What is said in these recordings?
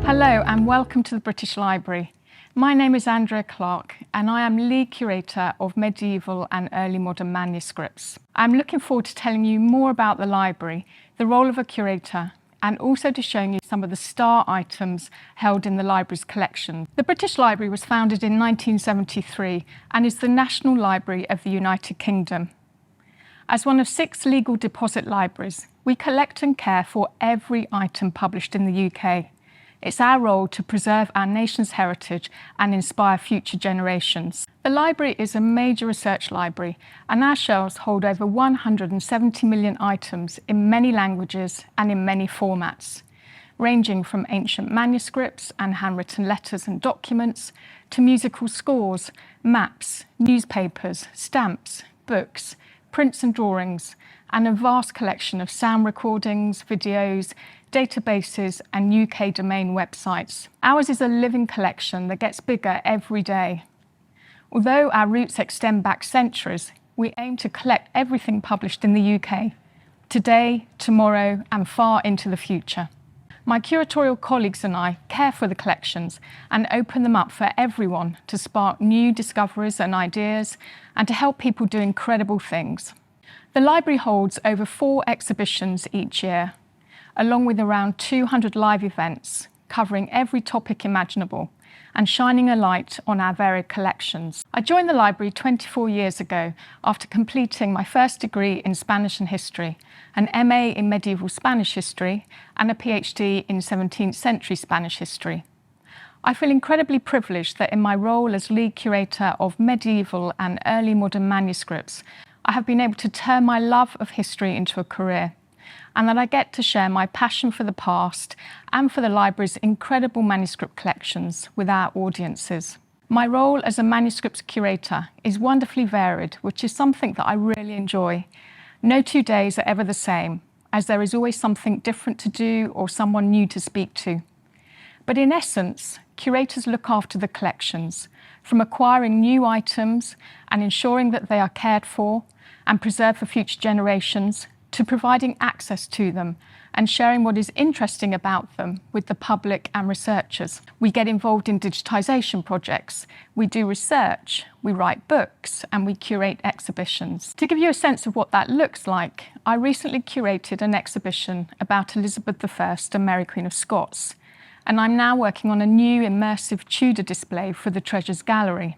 Hello and welcome to the British Library. My name is Andrea Clarke and I am Lead Curator of Medieval and Early Modern Manuscripts. I'm looking forward to telling you more about the library, the role of a curator, and also to showing you some of the star items held in the library's collection. The British Library was founded in 1973 and is the National Library of the United Kingdom. As one of 6 legal deposit libraries, we collect and care for every item published in the UK. It's our role to preserve our nation's heritage and inspire future generations. The library is a major research library and our shelves hold over 170 million items in many languages and in many formats, ranging from ancient manuscripts and handwritten letters and documents to musical scores, maps, newspapers, stamps, books, prints and drawings, and a vast collection of sound recordings, videos, databases and UK domain websites. Ours is a living collection that gets bigger every day. Although our roots extend back centuries, we aim to collect everything published in the UK, today, tomorrow and far into the future. My curatorial colleagues and I care for the collections and open them up for everyone to spark new discoveries and ideas and to help people do incredible things. The library holds over 4 exhibitions each year, along with around 200 live events covering every topic imaginable and shining a light on our varied collections. I joined the library 24 years ago after completing my first degree in Spanish and history, an MA in medieval Spanish history and a PhD in 17th century Spanish history. I feel incredibly privileged that in my role as lead curator of medieval and early modern manuscripts, I have been able to turn my love of history into a career, and that I get to share my passion for the past and for the library's incredible manuscript collections with our audiences. My role as a manuscripts curator is wonderfully varied, which is something that I really enjoy. No 2 days are ever the same, as there is always something different to do or someone new to speak to. But in essence, curators look after the collections, from acquiring new items and ensuring that they are cared for and preserved for future generations, to providing access to them and sharing what is interesting about them with the public and researchers. We get involved in digitisation projects, we do research, we write books and we curate exhibitions. To give you a sense of what that looks like, I recently curated an exhibition about Elizabeth I and Mary Queen of Scots, and I'm now working on a new immersive Tudor display for the Treasures Gallery.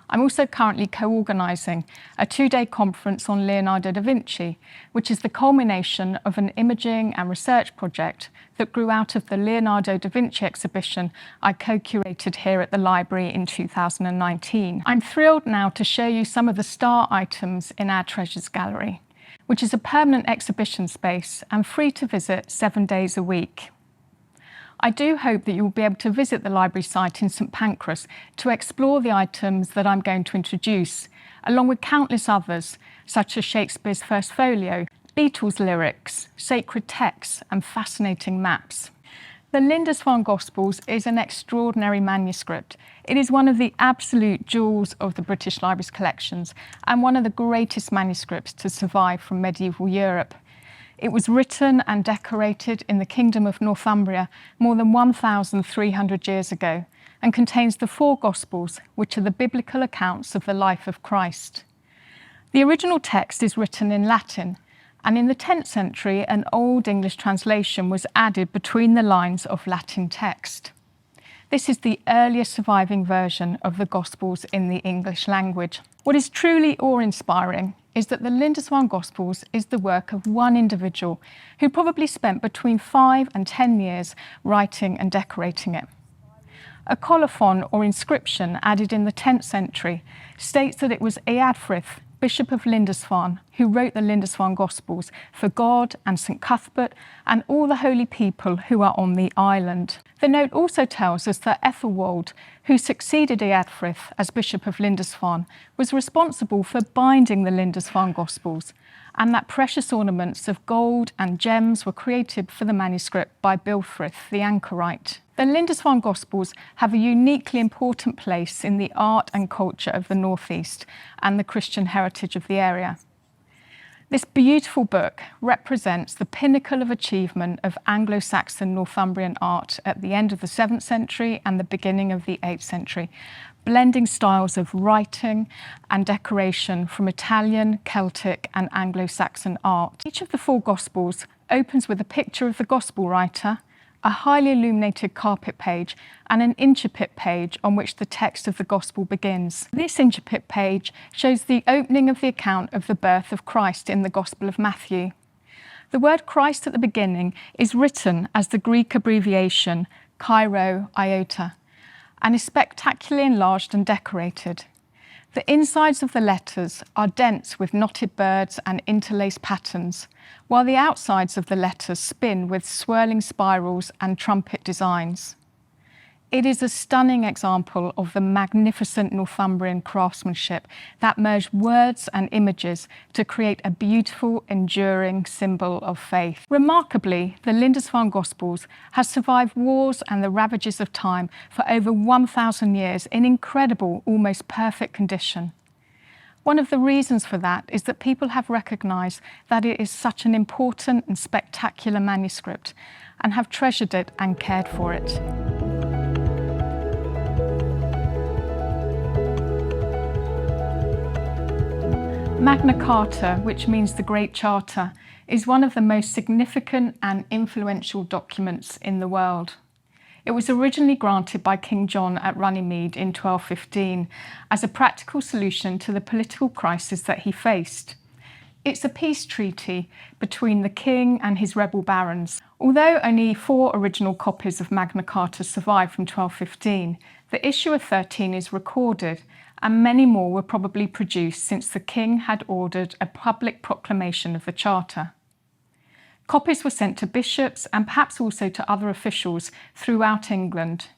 I'm also currently co-organising a 2-day conference on Leonardo da Vinci, which is the culmination of an imaging and research project that grew out of the Leonardo da Vinci exhibition I co-curated here at the library in 2019. I'm thrilled now to show you some of the star items in our Treasures Gallery, which is a permanent exhibition space and free to visit 7 days a week. I do hope that you will be able to visit the library site in St Pancras to explore the items that I'm going to introduce, along with countless others, such as Shakespeare's First Folio, Beatles lyrics, sacred texts and fascinating maps. The Lindis Van Gospels is an extraordinary manuscript. It is one of the absolute jewels of the British Library's collections and one of the greatest manuscripts to survive from medieval Europe. It was written and decorated in the Kingdom of Northumbria more than 1,300 years ago and contains the 4 Gospels, which are the biblical accounts of the life of Christ. The original text is written in Latin, and in the 10th century, an Old English translation was added between the lines of Latin text. This is the earliest surviving version of the Gospels in the English language. What is truly awe-inspiring is that the Lindis Van Gospels is the work of one individual who probably spent between 5 and 10 years writing and decorating it. A colophon or inscription added in the 10th century states that it was Eadfrith, Bishop of Lindisfarne, who wrote the Lindis Van Gospels for God and St Cuthbert and all the holy people who are on the island. The note also tells us that Ethelwold, who succeeded Eadfrith as Bishop of Lindisfarne, was responsible for binding the Lindis Van Gospels, and that precious ornaments of gold and gems were created for the manuscript by Bilfrith the anchorite. The Lindis Van Gospels have a uniquely important place in the art and culture of the North East and the Christian heritage of the area. This beautiful book represents the pinnacle of achievement of Anglo-Saxon Northumbrian art at the end of the 7th century and the beginning of the 8th century, blending styles of writing and decoration from Italian, Celtic and Anglo-Saxon art. Each of the 4 Gospels opens with a picture of the Gospel writer, a highly illuminated carpet page and an incipit page on which the text of the Gospel begins. This incipit page shows the opening of the account of the birth of Christ in the Gospel of Matthew. The word Christ at the beginning is written as the Greek abbreviation Chi-Rho Iota and is spectacularly enlarged and decorated. The insides of the letters are dense with knotted birds and interlaced patterns, while the outsides of the letters spin with swirling spirals and trumpet designs. It is a stunning example of the magnificent Northumbrian craftsmanship that merged words and images to create a beautiful, enduring symbol of faith. Remarkably, the Lindis Van Gospels has survived wars and the ravages of time for over 1,000 years in incredible, almost perfect condition. One of the reasons for that is that people have recognised that it is such an important and spectacular manuscript and have treasured it and cared for it. Magna Carta, which means the Great Charter, is one of the most significant and influential documents in the world. It was originally granted by King John at Runnymede in 1215 as a practical solution to the political crisis that he faced. It's a peace treaty between the king and his rebel barons. Although only 4 original copies of Magna Carta survive from 1215, the issue of 13 is recorded, and many more were probably produced since the king had ordered a public proclamation of the Charter. Copies were sent to bishops and perhaps also to other officials throughout England.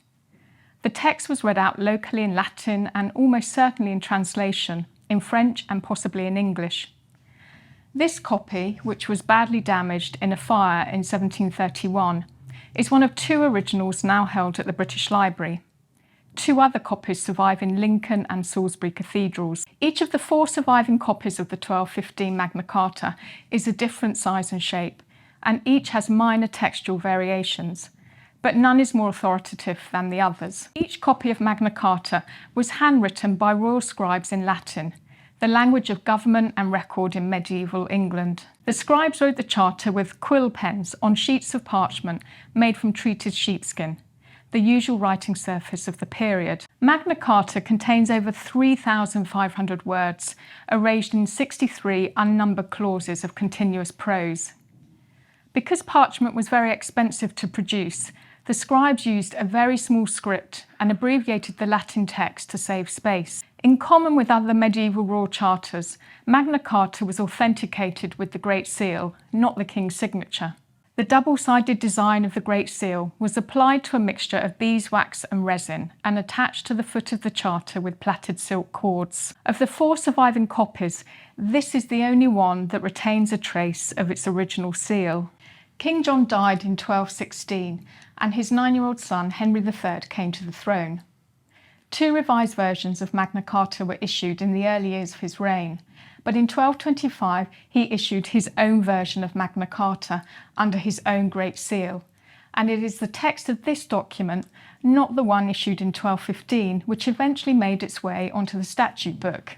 The text was read out locally in Latin and almost certainly in translation, in French and possibly in English. This copy, which was badly damaged in a fire in 1731, is one of 2 originals now held at the British Library. 2 other copies survive in Lincoln and Salisbury cathedrals. Each of the 4 surviving copies of the 1215 Magna Carta is a different size and shape, and each has minor textual variations, but none is more authoritative than the others. Each copy of Magna Carta was handwritten by royal scribes in Latin, the language of government and record in medieval England. The scribes wrote the Charter with quill pens on sheets of parchment made from treated sheepskin, the usual writing surface of the period. Magna Carta contains over 3,500 words, arranged in 63 unnumbered clauses of continuous prose. Because parchment was very expensive to produce, the scribes used a very small script and abbreviated the Latin text to save space. In common with other medieval royal charters, Magna Carta was authenticated with the Great Seal, not the King's signature. The double-sided design of the Great Seal was applied to a mixture of beeswax and resin and attached to the foot of the Charter with plaited silk cords. Of the 4 surviving copies, this is the only one that retains a trace of its original seal. King John died in 1216 and his 9-year-old son Henry III came to the throne. 2 revised versions of Magna Carta were issued in the early years of his reign, but in 1225 he issued his own version of Magna Carta under his own Great Seal, and it is the text of this document, not the one issued in 1215, which eventually made its way onto the statute book.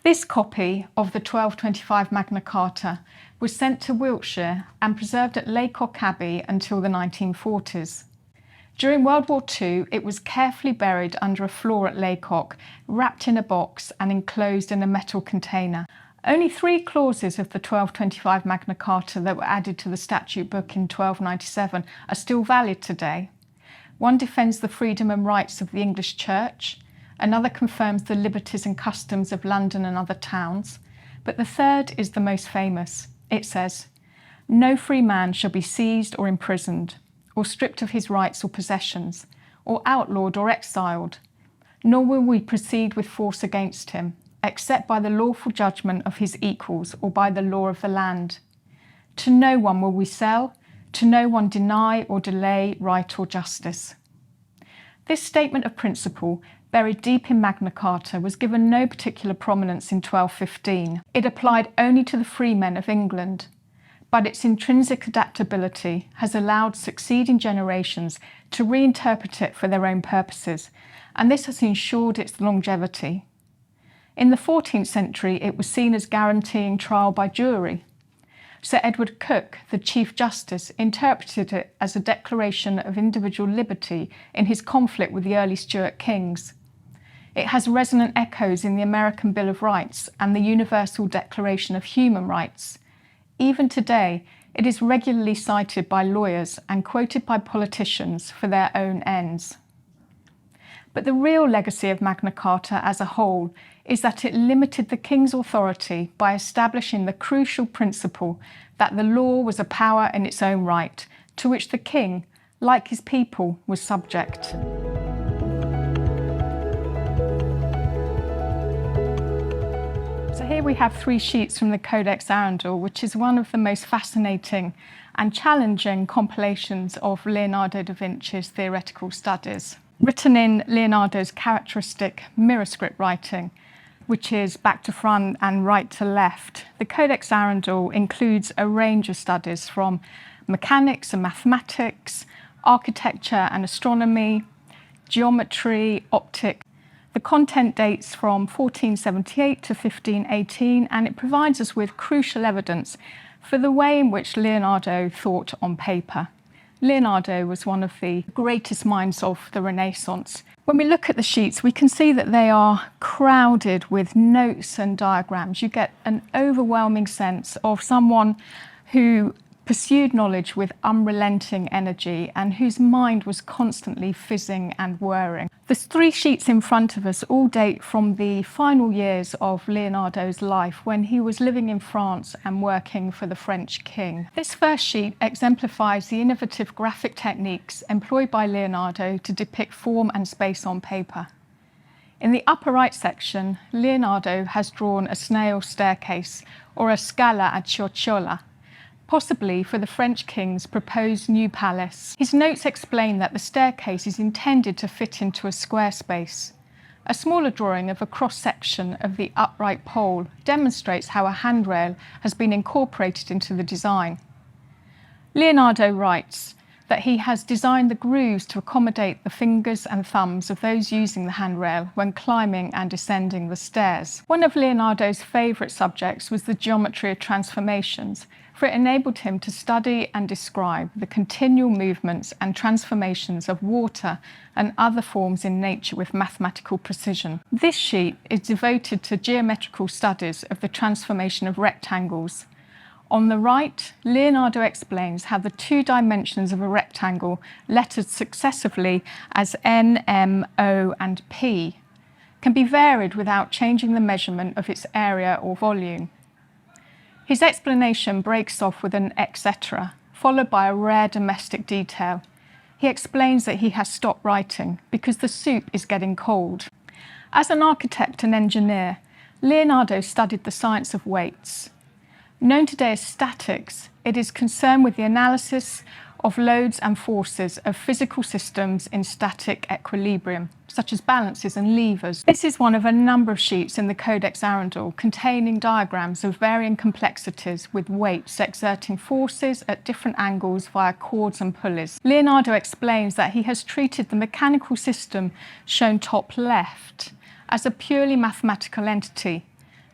This copy of the 1225 Magna Carta was sent to Wiltshire and preserved at Laycock Abbey until the 1940s. During World War II, it was carefully buried under a floor at Laycock, wrapped in a box and enclosed in a metal container. Only 3 clauses of the 1225 Magna Carta that were added to the statute book in 1297 are still valid today. One defends the freedom and rights of the English Church, another confirms the liberties and customs of London and other towns, but the third is the most famous. It says, "No free man shall be seized or imprisoned, or stripped of his rights or possessions, or outlawed or exiled, nor will we proceed with force against him, except by the lawful judgment of his equals or by the law of the land. To no one will we sell, to no one deny or delay right or justice." This statement of principle buried deep in Magna Carta, was given no particular prominence in 1215. It applied only to the freemen of England, but its intrinsic adaptability has allowed succeeding generations to reinterpret it for their own purposes, and this has ensured its longevity. In the 14th century, it was seen as guaranteeing trial by jury. Sir Edward Coke, the Chief Justice, interpreted it as a declaration of individual liberty in his conflict with the early Stuart kings. It has resonant echoes in the American Bill of Rights and the Universal Declaration of Human Rights. Even today, it is regularly cited by lawyers and quoted by politicians for their own ends. But the real legacy of Magna Carta as a whole is that it limited the king's authority by establishing the crucial principle that the law was a power in its own right, to which the king, like his people, was subject. So here we have 3 sheets from the Codex Arundel, which is one of the most fascinating and challenging compilations of Leonardo da Vinci's theoretical studies. Written in Leonardo's characteristic mirror script writing, which is back to front and right to left, the Codex Arundel includes a range of studies from mechanics and mathematics, architecture and astronomy, geometry, optics. The content dates from 1478 to 1518, and it provides us with crucial evidence for the way in which Leonardo thought on paper. Leonardo was one of the greatest minds of the Renaissance. When we look at the sheets, we can see that they are crowded with notes and diagrams. You get an overwhelming sense of someone who pursued knowledge with unrelenting energy and whose mind was constantly fizzing and whirring. The 3 sheets in front of us all date from the final years of Leonardo's life, when he was living in France and working for the French king. This first sheet exemplifies the innovative graphic techniques employed by Leonardo to depict form and space on paper. In the upper right section, Leonardo has drawn a snail staircase, or a scala a chiocciola, possibly for the French king's proposed new palace. His notes explain that the staircase is intended to fit into a square space. A smaller drawing of a cross-section of the upright pole demonstrates how a handrail has been incorporated into the design. Leonardo writes that he has designed the grooves to accommodate the fingers and thumbs of those using the handrail when climbing and descending the stairs. One of Leonardo's favourite subjects was the geometry of transformations, for it enabled him to study and describe the continual movements and transformations of water and other forms in nature with mathematical precision. This sheet is devoted to geometrical studies of the transformation of rectangles. On the right, Leonardo explains how the 2 dimensions of a rectangle, lettered successively as N, M, O and P, can be varied without changing the measurement of its area or volume. His explanation breaks off with an etc., followed by a rare domestic detail. He explains that he has stopped writing because the soup is getting cold. As an architect and engineer, Leonardo studied the science of weights. Known today as statics, it is concerned with the analysis of loads and forces of physical systems in static equilibrium, such as balances and levers. This is one of a number of sheets in the Codex Arundel containing diagrams of varying complexities with weights exerting forces at different angles via cords and pulleys. Leonardo explains that he has treated the mechanical system shown top left as a purely mathematical entity,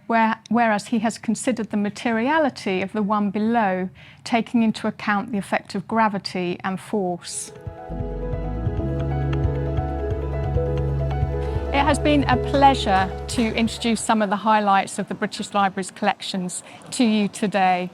whereas he has considered the materiality of the one below, taking into account the effect of gravity and force. It has been a pleasure to introduce some of the highlights of the British Library's collections to you today.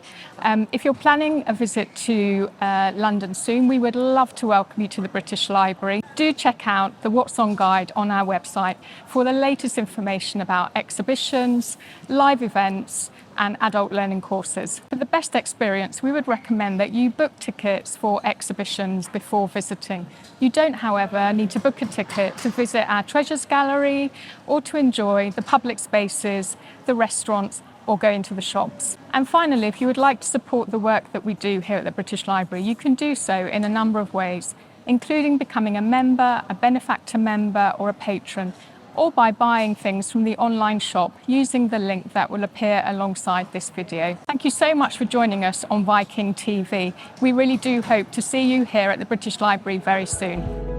If you're planning a visit to London soon, we would love to welcome you to the British Library. Do check out the What's On guide on our website for the latest information about exhibitions, live events and adult learning courses. For the best experience, we would recommend that you book tickets for exhibitions before visiting. You don't, however, need to book a ticket to visit our Treasures Gallery or to enjoy the public spaces, the restaurants or go into the shops. And finally, if you would like to support the work that we do here at the British Library, you can do so in a number of ways, including becoming a member, a benefactor member or a patron, or by buying things from the online shop using the link that will appear alongside this video. Thank you so much for joining us on Viking.TV. We really do hope to see you here at the British Library very soon.